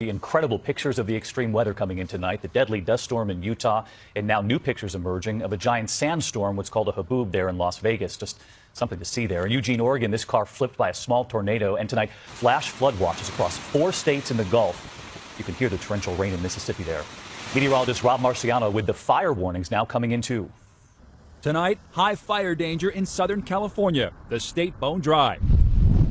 Incredible pictures of the extreme weather coming in tonight, the deadly dust storm in Utah, and now new pictures emerging of a giant sandstorm, what's called a haboob there in Las Vegas. Just something to see there. In Eugene, Oregon, this car flipped by a small tornado, and tonight, flash flood watches across 4 states in the Gulf. You can hear the torrential rain in Mississippi there. Meteorologist Rob Marciano with the fire warnings now coming in too. Tonight, high fire danger in Southern California, the state bone dry.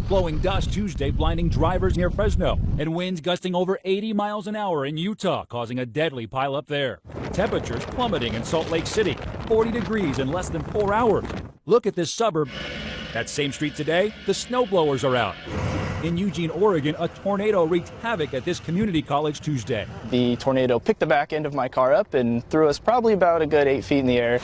Blowing dust Tuesday, blinding drivers near Fresno, and winds gusting over 80 miles an hour in Utah, causing a deadly pileup there. Temperatures plummeting in Salt Lake City, 40 degrees in less than 4 hours. Look at this suburb. That same street today, the snowblowers are out. In Eugene, Oregon, a tornado wreaked havoc at this community college Tuesday. The tornado picked the back end of my car up and threw us probably about a good 8 feet in the air.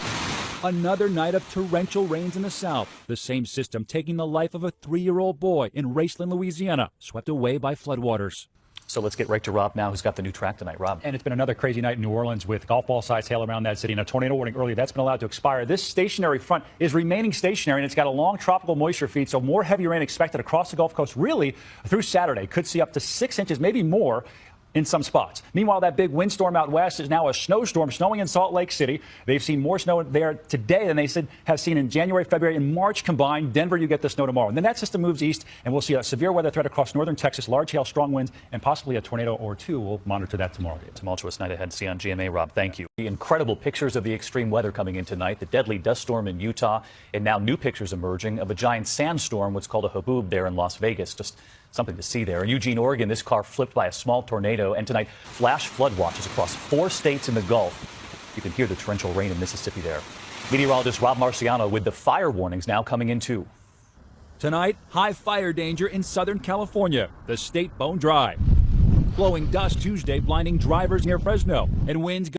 Another night of torrential rains in the south. The same system taking the life of a 3-year-old boy in Raceland, Louisiana, swept away by floodwaters. So let's get right to Rob now, who's got the new track tonight. Rob. And it's been another crazy night in New Orleans with golf ball sized hail around that city and a tornado warning earlier. That's been allowed to expire. This stationary front is remaining stationary, and it's got a long tropical moisture feed, so more heavy rain expected across the Gulf Coast really through Saturday. Could see up to 6 inches, maybe more, in some spots. Meanwhile, that big windstorm out west is now a snowstorm snowing in Salt Lake City. They've seen more snow there today than they said have seen in January, February, and March combined. Denver, you get the snow tomorrow. And then that system moves east, and we'll see a severe weather threat across northern Texas, large hail, strong winds, and possibly a tornado or two. We'll monitor that tomorrow. Tumultuous night ahead. See you on GMA, Rob. Thank you. Incredible pictures of the extreme weather coming in tonight, the deadly dust storm in Utah, and now new pictures emerging of a giant sandstorm, what's called a haboob there in Las Vegas. Just something to see there. In Eugene, Oregon, this car flipped by a small tornado, and tonight, flash flood watches across 4 states in the Gulf. You can hear the torrential rain in Mississippi there. Meteorologist Rob Marciano with the fire warnings now coming in too. Tonight, high fire danger in Southern California, the state bone dry. Blowing dust Tuesday, blinding drivers near Fresno, and winds